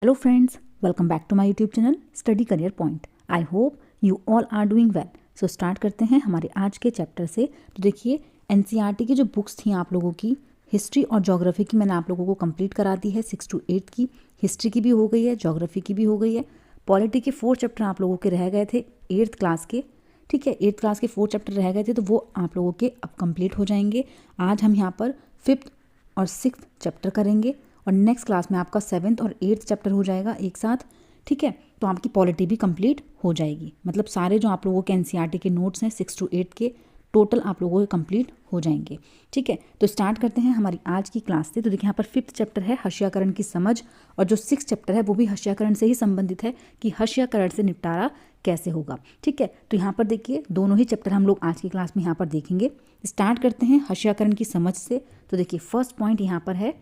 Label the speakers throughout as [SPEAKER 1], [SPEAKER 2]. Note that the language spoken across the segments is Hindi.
[SPEAKER 1] Hello friends, welcome back to my YouTube channel Study Career Point. I hope you all are doing well. So start करते हैं हमारे आज के चैप्टर से। तो देखिए एनसीईआरटी की जो बुक्स थी आप लोगों की हिस्ट्री और ज्योग्राफी की मैंने आप लोगों को कंप्लीट करा दी है। 6 to 8 की हिस्ट्री की भी हो गई है, ज्योग्राफी की भी हो गई है। पॉलिटी के 4 चैप्टर आप लोगों के रह गए थे 8th क्लास के, ठीक है। 8th क्लास के 4 चैप्टर रह गए थे तो वो आप लोगों के अब कंप्लीट हो जाएंगे। आज हम यहाँ पर 5th और 6th चैप्टर करेंगे और नेक्स्ट क्लास में आपका 7th और 8th चैप्टर हो जाएगा एक साथ, ठीक है। तो आपकी पॉलिटी भी कंप्लीट हो जाएगी, मतलब सारे जो आप लोगों के एनसीईआरटी के नोट्स हैं 6 to 8 के टोटल आप लोगों के कंप्लीट हो जाएंगे, ठीक है। तो स्टार्ट करते हैं हमारी आज की क्लास से। तो देखिए यहाँ पर 5th चैप्टर है हश्याकरण की समझ और जो 6th चैप्टर है वो भी हश्याकरण से ही संबंधित है कि हश्याकरण से निपटारा कैसे होगा, ठीक है। तो यहाँ पर देखिए दोनों ही चैप्टर हम लोग आज की क्लास में यहाँ पर देखेंगे। स्टार्ट करते हैं हश्याकरण की समझ से। तो देखिए फर्स्ट पॉइंट यहाँ पर है,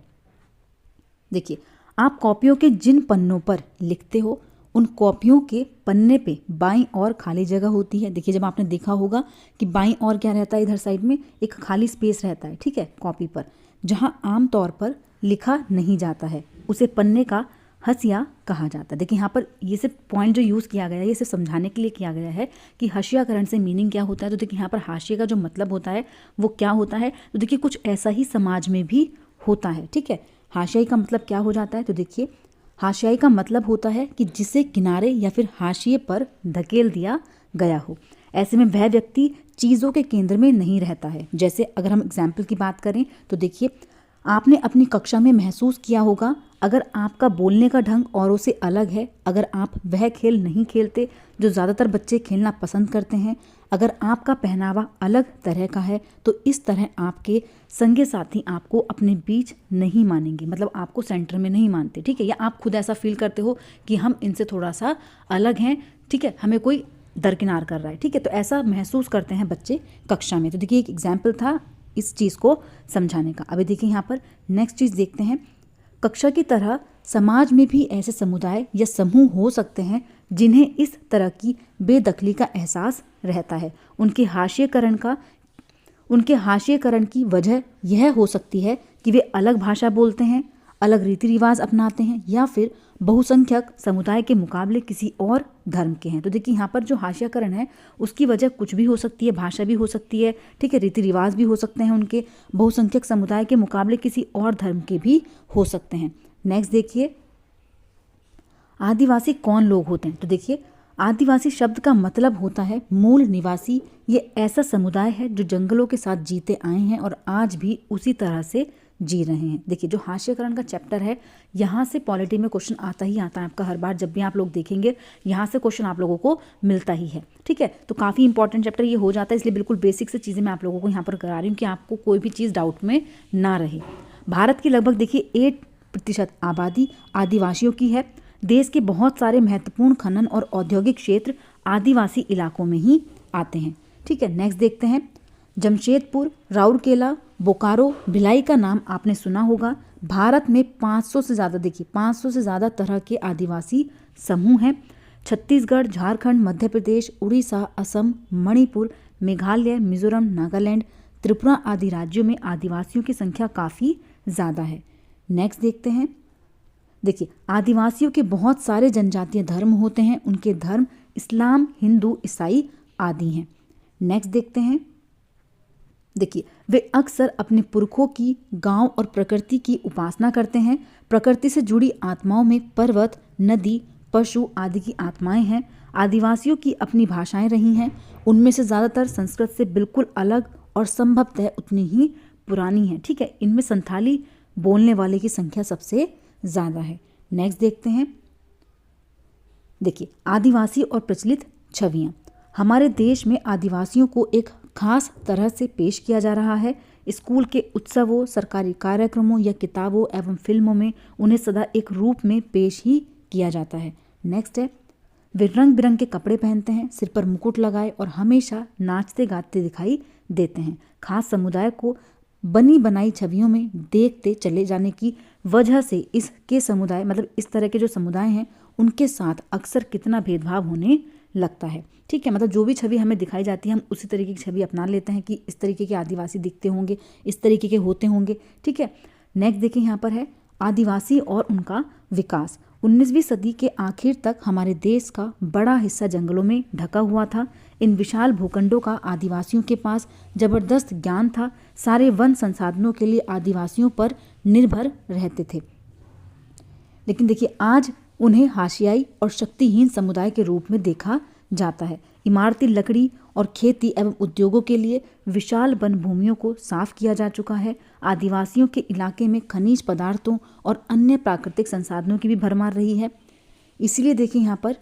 [SPEAKER 1] देखिए आप कॉपियों के जिन पन्नों पर लिखते हो उन कॉपियों के पन्ने पे बाईं ओर खाली जगह होती है। देखिए जब आपने देखा होगा कि बाईं ओर क्या रहता है, इधर साइड में एक खाली स्पेस रहता है, ठीक है, कॉपी पर, जहां आम तौर पर लिखा नहीं जाता है उसे पन्ने का हशिया कहा जाता है। देखिए यहाँ पर ये सिर्फ पॉइंट जो यूज़ किया गया है ये सिर्फ समझाने के लिए किया गया है कि हशियाकरण से मीनिंग क्या होता है। तो देखिए यहाँ पर हाशिए का जो मतलब होता है वो क्या होता है, तो देखिए कुछ ऐसा ही समाज में भी होता है, ठीक है। हाशियाई का मतलब क्या हो जाता है, तो देखिए हाशियाई का मतलब होता है कि जिसे किनारे या फिर हाशिए पर धकेल दिया गया हो। ऐसे में वह व्यक्ति चीज़ों के केंद्र में नहीं रहता है। जैसे अगर हम एग्जाम्पल की बात करें तो देखिए आपने अपनी कक्षा में महसूस किया होगा अगर आपका बोलने का ढंग औरों से अलग है, अगर आप वह खेल नहीं खेलते जो ज़्यादातर बच्चे खेलना पसंद करते हैं, अगर आपका पहनावा अलग तरह का है, तो इस तरह आपके संगी साथी आपको अपने बीच नहीं मानेंगे, मतलब आपको सेंटर में नहीं मानते, ठीक है। या आप खुद ऐसा फील करते हो कि हम इनसे थोड़ा सा अलग हैं, ठीक है, हमें कोई दरकिनार कर रहा है, ठीक है। तो ऐसा महसूस करते हैं बच्चे कक्षा में। तो देखिए एक एग्जाम्पल था इस चीज़ को समझाने का। अभी देखिए यहाँ पर नेक्स्ट चीज़ देखते हैं। कक्षा की तरह समाज में भी ऐसे समुदाय या समूह हो सकते हैं जिन्हें इस तरह की बेदखली का एहसास रहता है। उनके हाशिएकरण की वजह यह हो सकती है कि वे अलग भाषा बोलते हैं, अलग रीति रिवाज अपनाते हैं या फिर बहुसंख्यक समुदाय के मुकाबले किसी और धर्म के हैं। तो देखिए यहाँ पर जो हाशियाकरण है उसकी वजह कुछ भी हो सकती है, भाषा भी हो सकती है, ठीक है, रीति रिवाज भी हो सकते हैं उनके, बहुसंख्यक समुदाय के मुकाबले किसी और धर्म के भी हो सकते हैं। नेक्स्ट देखिए आदिवासी कौन लोग होते हैं। तो देखिए आदिवासी शब्द का मतलब होता है मूल निवासी। ये ऐसा समुदाय है जो जंगलों के साथ जीते आए हैं और आज भी उसी तरह से जी रहे हैं। देखिए जो हाशियाकरण का चैप्टर है यहाँ से पॉलिटी में क्वेश्चन आता ही आता है आपका, हर बार जब भी आप लोग देखेंगे यहाँ से क्वेश्चन आप लोगों को मिलता ही है, ठीक है। तो काफ़ी इंपॉर्टेंट चैप्टर ये हो जाता है, इसलिए बिल्कुल बेसिक से चीज़ें मैं आप लोगों को यहाँ पर करा रही हूँ कि आपको कोई भी चीज़ डाउट में ना रहे। भारत की लगभग देखिए 8% आबादी आदिवासियों की है। देश के बहुत सारे महत्वपूर्ण खनन और औद्योगिक क्षेत्र आदिवासी इलाकों में ही आते हैं, ठीक है। नेक्स्ट देखते हैं जमशेदपुर, राउरकेला, बोकारो, भिलाई का नाम आपने सुना होगा। भारत में 500 से ज़्यादा, देखिए 500 से ज़्यादा तरह के आदिवासी समूह हैं। छत्तीसगढ़, झारखंड, मध्य प्रदेश, उड़ीसा, असम, मणिपुर, मेघालय, मिजोरम, नागालैंड, त्रिपुरा आदि राज्यों में आदिवासियों की संख्या काफ़ी ज़्यादा है। नेक्स्ट देखते हैं, देखिए आदिवासियों के बहुत सारे जनजातीय धर्म होते हैं। उनके धर्म इस्लाम, हिंदू, ईसाई आदि हैं। नेक्स्ट देखते हैं, देखिए वे अक्सर अपने पुरखों की, गांव और प्रकृति की उपासना करते हैं। प्रकृति से जुड़ी आत्माओं में पर्वत, नदी, पशु आदि की आत्माएं हैं। आदिवासियों की अपनी भाषाएं रही हैं, उनमें से ज़्यादातर संस्कृत से बिल्कुल अलग और संभवतः उतनी ही पुरानी है, ठीक है। इनमें संथाली बोलने वाले की संख्या सबसे ज़्यादा है। नेक्स्ट देखते हैं, देखिए आदिवासी और प्रचलित छवियाँ। हमारे देश में आदिवासियों को एक खास तरह से पेश किया जा रहा है। स्कूल के उत्सवों, सरकारी कार्यक्रमों या किताबों एवं फिल्मों में उन्हें सदा एक रूप में पेश ही किया जाता है। नेक्स्ट है वे रंग बिरंगे कपड़े पहनते हैं, सिर पर मुकुट लगाए और हमेशा नाचते गाते दिखाई देते हैं। खास समुदाय को बनी बनाई छवियों में देखते चले जाने की वजह से इसके समुदाय, मतलब इस तरह के जो समुदाय हैं उनके साथ अक्सर कितना भेदभाव होने लगता है, ठीक है। मतलब जो भी छवि हमें दिखाई जाती है हम उसी तरीके की छवि अपना लेते हैं कि इस तरीके के आदिवासी दिखते होंगे, इस तरीके के होते होंगे, ठीक है। नेक्स्ट देखिए यहाँ पर है आदिवासी और उनका विकास। 19वीं सदी के आखिर तक हमारे देश का बड़ा हिस्सा जंगलों में ढका हुआ था। इन विशाल भूखंडों का आदिवासियों के पास जबरदस्त ज्ञान था। सारे वन संसाधनों के लिए आदिवासियों पर निर्भर रहते थे। लेकिन देखिए आज उन्हें हाशियाई और शक्तिहीन समुदाय के रूप में देखा जाता है। इमारती लकड़ी और खेती एवं उद्योगों के लिए विशाल वन भूमियों को साफ किया जा चुका है। आदिवासियों के इलाके में खनिज पदार्थों और अन्य प्राकृतिक संसाधनों की भी भरमार रही है। इसीलिए देखिए यहाँ पर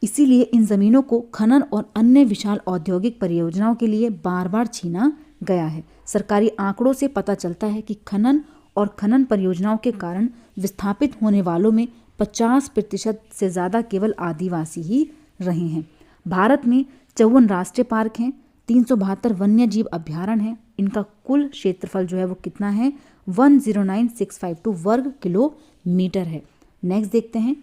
[SPEAKER 1] इसीलिए इन जमीनों को खनन और अन्य विशाल औद्योगिक परियोजनाओं के लिए बार बार छीना गया है। सरकारी आंकड़ों से पता चलता है कि खनन परियोजनाओं के कारण विस्थापित होने वालों में 50% से ज़्यादा केवल आदिवासी ही रहे हैं। भारत में 54 राष्ट्रीय पार्क हैं, 372 वन्य जीव अभ्यारण्य हैं। इनका कुल क्षेत्रफल जो है वो कितना है 109652 वर्ग किलोमीटर है। नेक्स्ट देखते हैं,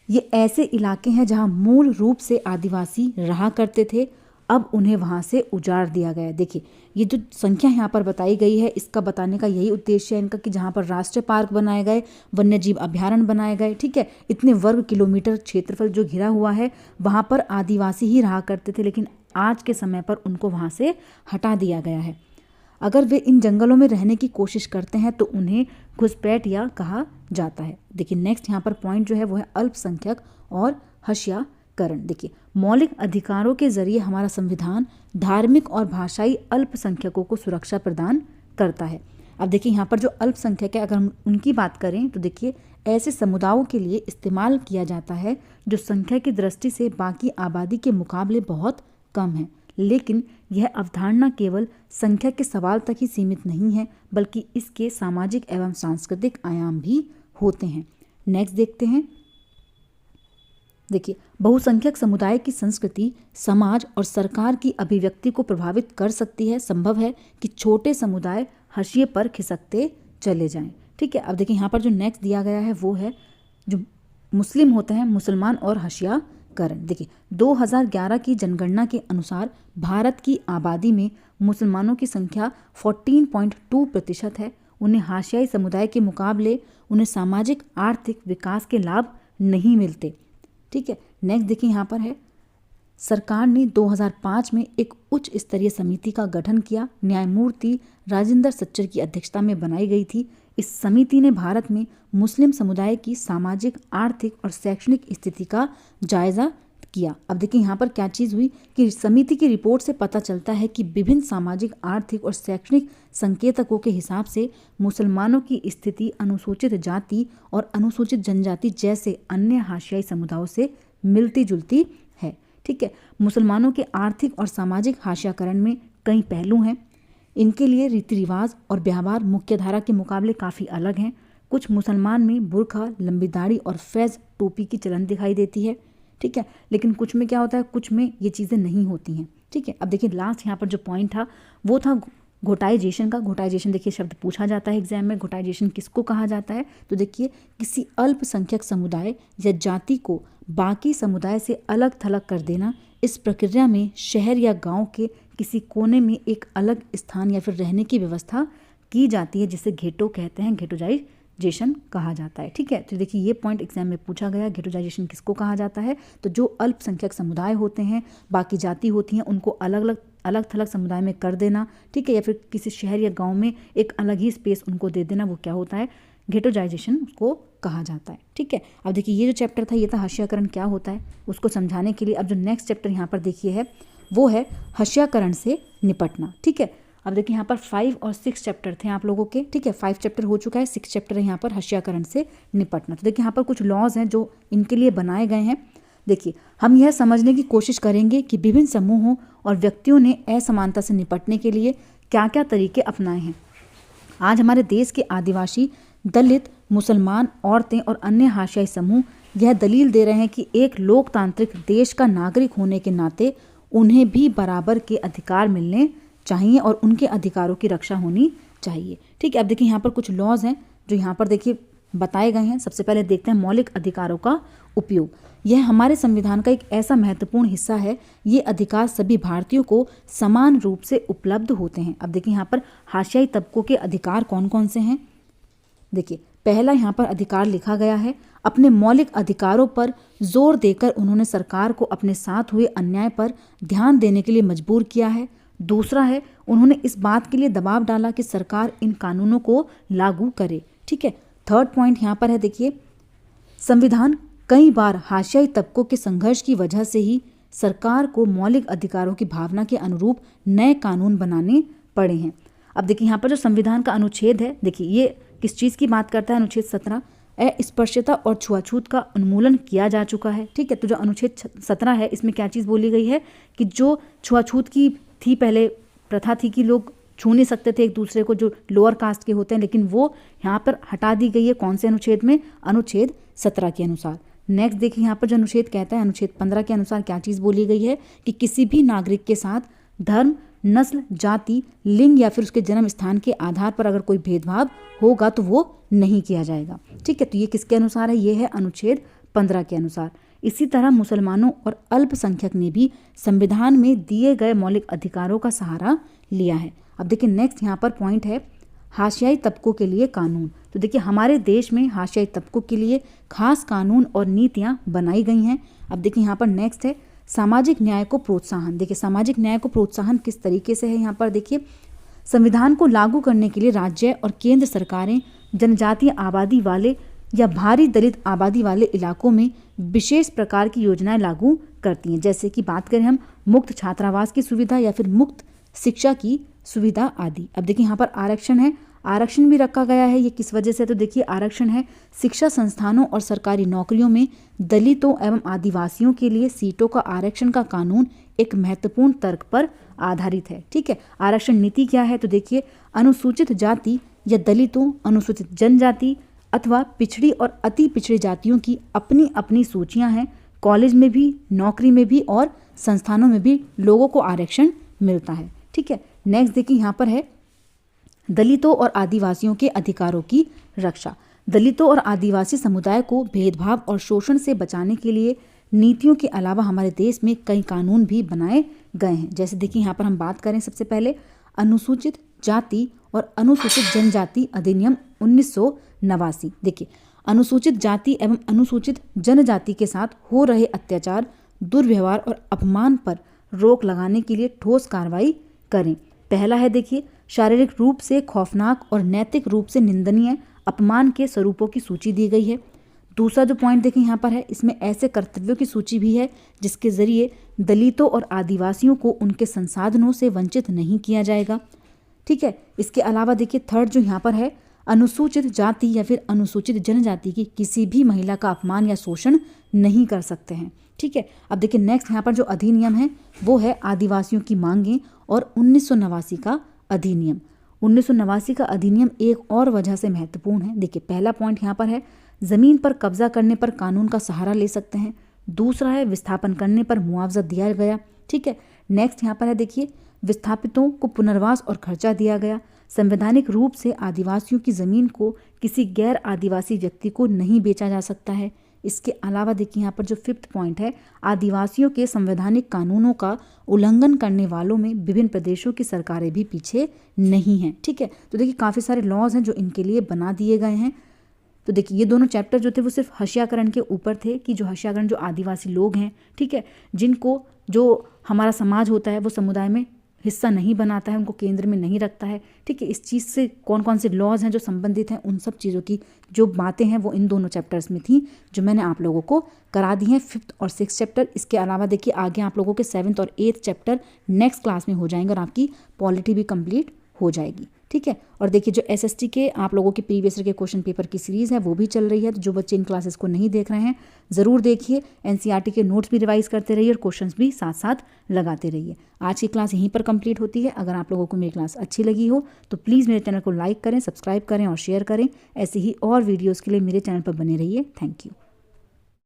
[SPEAKER 1] ये ऐसे इलाके हैं जहां मूल रूप से आदिवासी रहा करते थे, अब उन्हें वहां से उजाड़ दिया गया। देखिए ये जो संख्या यहाँ पर बताई गई है, इसका बताने का यही उद्देश्य है इनका कि जहाँ पर राष्ट्रीय पार्क बनाए गए, वन्य जीव अभ्यारण्य बनाए गए, ठीक है, इतने वर्ग किलोमीटर क्षेत्रफल जो घिरा हुआ है वहाँ पर आदिवासी ही रहा करते थे, लेकिन आज के समय पर उनको वहाँ से हटा दिया गया है। अगर वे इन जंगलों में रहने की कोशिश करते हैं तो उन्हें घुसपैठिया कहा जाता है। देखिए नेक्स्ट यहाँ पर पॉइंट जो है वो है अल्पसंख्यक और हशियाकरण। देखिए मौलिक अधिकारों के जरिए हमारा संविधान धार्मिक और भाषाई अल्पसंख्यकों को सुरक्षा प्रदान करता है। अब देखिए यहाँ पर जो अल्पसंख्यक है, अगर हम उनकी बात करें तो देखिए ऐसे समुदायों के लिए इस्तेमाल किया जाता है जो संख्या की दृष्टि से बाकी आबादी के मुकाबले बहुत कम है। लेकिन यह अवधारणा केवल संख्या के सवाल तक ही सीमित नहीं है, बल्कि इसके सामाजिक एवं सांस्कृतिक आयाम भी होते हैं। नेक्स्ट देखते हैं, देखिए बहुसंख्यक समुदाय की संस्कृति, समाज और सरकार की अभिव्यक्ति को प्रभावित कर सकती है। संभव है कि छोटे समुदाय हाशिए पर खिसकते चले जाएं। ठीक है, अब देखिए यहाँ पर जो नेक्स्ट दिया गया है वो है जो मुस्लिम होते हैं, मुसलमान और हशियाकरण। देखिए 2011 की जनगणना के अनुसार भारत की आबादी में मुसलमानों की संख्या 14.2% है। उन्हें हाशियाई समुदाय के मुकाबले उन्हें सामाजिक आर्थिक विकास के लाभ नहीं मिलते। ठीक है, नेक्स्ट देखिए यहाँ पर है, सरकार ने 2005 में एक उच्च स्तरीय समिति का गठन किया। न्यायमूर्ति राजेंद्र सच्चर की अध्यक्षता में बनाई गई थी। इस समिति ने भारत में मुस्लिम समुदाय की सामाजिक, आर्थिक और शैक्षणिक स्थिति का जायजा किया। अब देखिए यहाँ पर क्या चीज़ हुई कि समिति की रिपोर्ट से पता चलता है कि विभिन्न सामाजिक, आर्थिक और शैक्षणिक संकेतकों के हिसाब से मुसलमानों की स्थिति अनुसूचित जाति और अनुसूचित जनजाति जैसे अन्य हाशियाई समुदायों से मिलती जुलती है। ठीक है, मुसलमानों के आर्थिक और सामाजिक हाशियाकरण में कई पहलू हैं। इनके लिए रीति रिवाज और व्यवहार मुख्यधारा के मुकाबले काफ़ी अलग हैं। कुछ मुसलमान में बुर्खा, लंबी दाढ़ी और फैज़ टोपी की चलन दिखाई देती है। ठीक है, लेकिन कुछ में क्या होता है, कुछ में ये चीज़ें नहीं होती हैं। ठीक है, अब देखिए लास्ट यहाँ पर जो पॉइंट था वो था घोटाइजेशन का। घोटाइजेशन देखिए शब्द पूछा जाता है एग्जाम में, घोटाइजेशन किसको कहा जाता है? तो देखिए किसी अल्पसंख्यक समुदाय या जाति को बाकी समुदाय से अलग थलग कर देना। इस प्रक्रिया में शहर या गांव के किसी कोने में एक अलग स्थान या फिर रहने की व्यवस्था की जाती है, जिसे घेटो कहते हैं, घेटोजाइजेशन कहा जाता है। ठीक है, तो देखिए ये पॉइंट एग्जाम में पूछा गया, घेटोजाइजेशन किसको कहा जाता है? तो जो अल्पसंख्यक समुदाय होते हैं, बाकी जाति होती हैं, उनको अलग थलग समुदाय में कर देना। ठीक है, या फिर किसी शहर या गांव में एक अलग ही स्पेस उनको दे देना, वो क्या होता है? घेटोजाइजेशन उसको कहा जाता है। ठीक है, अब देखिए ये जो चैप्टर था ये था हशियाकरण क्या होता है, उसको समझाने के लिए अब जो नेक्स्ट चैप्टर यहाँ पर देखिए है वो है हशियाकरण से निपटना। ठीक है, अब देखिए यहाँ पर 5 और 6 चैप्टर थे आप लोगों के। ठीक है, 5 चैप्टर हो चुका है, 6 चैप्टर है यहाँ पर हशियाकरण से निपटना। तो देखिए यहाँ पर कुछ लॉज हैं जो इनके लिए बनाए गए हैं। देखिए हम यह समझने की कोशिश करेंगे कि विभिन्न समूहों और व्यक्तियों ने असमानता से निपटने के लिए क्या क्या तरीके अपनाए हैं। आज हमारे देश के आदिवासी, दलित, मुसलमान, औरतें और अन्य हाशियाई समूह यह दलील दे रहे हैं कि एक लोकतांत्रिक देश का नागरिक होने के नाते उन्हें भी बराबर के अधिकार मिलने चाहिए और उनके अधिकारों की रक्षा होनी चाहिए। ठीक है, अब देखिए यहाँ पर कुछ लॉज हैं जो यहाँ पर देखिए बताए गए हैं। सबसे पहले देखते हैं मौलिक अधिकारों का उपयोग। यह हमारे संविधान का एक ऐसा महत्वपूर्ण हिस्सा है। ये अधिकार सभी भारतीयों को समान रूप से उपलब्ध होते हैं। अब देखिए यहाँ पर हाशियाई तबकों के अधिकार कौन कौन से हैं। देखिए पहला यहाँ पर अधिकार लिखा गया है, अपने मौलिक अधिकारों पर जोर देकर उन्होंने सरकार को अपने साथ हुए अन्याय पर ध्यान देने के लिए मजबूर किया है। दूसरा है, उन्होंने इस बात के लिए दबाव डाला कि सरकार इन कानूनों को लागू करे। ठीक है, थर्ड पॉइंट यहाँ पर है, देखिए, संविधान कई बार हाशियाई तबकों के संघर्ष की वजह से ही सरकार को मौलिक अधिकारों की भावना के अनुरूप नए कानून बनाने पड़े हैं। अब देखिए यहाँ पर जो संविधान का अनुच्छेद है, देखिए ये किस चीज़ की बात करता है, अनुच्छेद 17 अस्पृश्यता और छुआछूत का उन्मूलन किया जा चुका है। ठीक है, तो जो अनुच्छेद 17 है इसमें क्या चीज़ बोली गई है कि जो छुआछूत की थी, पहले प्रथा थी कि लोग छू नहीं सकते थे एक दूसरे को, जो लोअर कास्ट के होते हैं, लेकिन वो यहाँ पर हटा दी गई है। कौन से अनुच्छेद में? अनुच्छेद 17 के अनुसार। नेक्स्ट देखिए यहाँ पर जो अनुच्छेद कहता है, अनुच्छेद 15 के अनुसार क्या चीज़ बोली गई है कि किसी भी नागरिक के साथ धर्म, नस्ल, जाति, लिंग या फिर उसके जन्म स्थान के आधार पर अगर कोई भेदभाव होगा तो वो नहीं किया जाएगा। ठीक है, तो ये किसके अनुसार है? ये है अनुच्छेद 15 के अनुसार। इसी तरह मुसलमानों और अल्पसंख्यक ने भी संविधान में दिए गए मौलिक अधिकारों का सहारा लिया है। अब देखिए नेक्स्ट यहाँ पर पॉइंट है, हाशियाई तबकों के लिए कानून। तो देखिए हमारे देश में हाशियाई तबकों के लिए खास कानून और नीतियाँ बनाई गई हैं। अब देखिए यहाँ पर नेक्स्ट है, सामाजिक न्याय को प्रोत्साहन। देखिए सामाजिक न्याय को प्रोत्साहन किस तरीके से है, यहाँ पर देखिए, संविधान को लागू करने के लिए राज्य और केंद्र सरकारें जनजातीय आबादी वाले या भारी दलित आबादी वाले इलाकों में विशेष प्रकार की योजनाएं लागू करती हैं। जैसे कि बात करें हम मुक्त छात्रावास की सुविधा या फिर मुक्त शिक्षा की सुविधा आदि। अब देखिए यहाँ पर आरक्षण है, आरक्षण भी रखा गया है। ये किस वजह से? तो देखिए आरक्षण है शिक्षा संस्थानों और सरकारी नौकरियों में दलितों एवं आदिवासियों के लिए सीटों का आरक्षण का कानून एक महत्वपूर्ण तर्क पर आधारित है। ठीक है, आरक्षण नीति क्या है? तो देखिए, अनुसूचित जाति या दलितों, अनुसूचित जनजाति अथवा पिछड़ी और अति पिछड़ी जातियों की अपनी अपनी सूचियां हैं। कॉलेज में भी, नौकरी में भी और संस्थानों में भी लोगों को आरक्षण मिलता है। ठीक है, नेक्स्ट देखिए यहाँ पर है, दलितों और आदिवासियों के अधिकारों की रक्षा। दलितों और आदिवासी समुदाय को भेदभाव और शोषण से बचाने के लिए नीतियों के अलावा हमारे देश में कई कानून भी बनाए गए हैं। जैसे देखिए यहाँ पर हम बात करें, सबसे पहले अनुसूचित जाति और अनुसूचित जनजाति अधिनियम 1989। देखिए, अनुसूचित जाति एवं अनुसूचित जनजाति के साथ हो रहे अत्याचार, दुर्व्यवहार और अपमान पर रोक लगाने के लिए ठोस कार्रवाई करें। पहला है, देखिए, शारीरिक रूप से खौफनाक और नैतिक रूप से निंदनीय अपमान के स्वरूपों की सूची दी गई है। दूसरा जो पॉइंट देखिए यहाँ पर है, इसमें ऐसे कर्तव्यों की सूची भी है जिसके जरिए दलितों और आदिवासियों को उनके संसाधनों से वंचित नहीं किया जाएगा। ठीक है, इसके अलावा देखिए थर्ड जो यहाँ पर है, अनुसूचित जाति या फिर अनुसूचित जनजाति की किसी भी महिला का अपमान या शोषण नहीं कर सकते हैं। ठीक है, अब देखिए नेक्स्ट यहाँ पर जो अधिनियम है वो है आदिवासियों की मांगें और 1989 का अधिनियम। 1989 का अधिनियम एक और वजह से महत्वपूर्ण है। देखिए पहला पॉइंट यहाँ पर है, ज़मीन पर कब्जा करने पर कानून का सहारा ले सकते हैं। दूसरा है, विस्थापन करने पर मुआवजा दिया गया। ठीक है, नेक्स्ट यहाँ पर है, देखिए, विस्थापितों को पुनर्वास और खर्चा दिया गया। संवैधानिक रूप से आदिवासियों की ज़मीन को किसी गैर आदिवासी व्यक्ति को नहीं बेचा जा सकता है। इसके अलावा देखिए यहाँ पर जो फिफ्थ पॉइंट है, आदिवासियों के संवैधानिक कानूनों का उल्लंघन करने वालों में विभिन्न प्रदेशों की सरकारें भी पीछे नहीं हैं। ठीक है, तो देखिए काफ़ी सारे लॉज हैं जो इनके लिए बना दिए गए हैं। तो देखिए ये दोनों चैप्टर जो थे वो सिर्फ हशियाकरण के ऊपर थे कि जो हशियाकरण जो आदिवासी लोग हैं, ठीक है, जिनको जो हमारा समाज होता है वो समुदाय में हिस्सा नहीं बनाता है, उनको केंद्र में नहीं रखता है। ठीक है, इस चीज़ से कौन कौन से लॉज हैं जो संबंधित हैं, उन सब चीज़ों की जो बातें हैं वो इन दोनों चैप्टर्स में थी जो मैंने आप लोगों को करा दी हैं, 5th और 6th चैप्टर। इसके अलावा देखिए आगे आप लोगों के 7th और 8th चैप्टर नेक्स्ट क्लास में हो जाएंगे और आपकी पॉलिटी भी कंप्लीट हो जाएगी। ठीक है, और देखिए जो SST के आप लोगों के प्रीवियस ईयर के क्वेश्चन पेपर की सीरीज़ है वो भी चल रही है। तो जो बच्चे इन क्लासेस को नहीं देख रहे हैं ज़रूर देखिए, NCERT के नोट्स भी रिवाइज करते रहिए और क्वेश्चंस भी साथ साथ लगाते रहिए। आज की क्लास यहीं पर कंप्लीट होती है। अगर आप लोगों को मेरी क्लास अच्छी लगी हो तो प्लीज़ मेरे चैनल को लाइक करें, सब्सक्राइब करें और शेयर करें। ऐसे ही और वीडियोज़ के लिए मेरे चैनल पर बने रहिए। Thank you.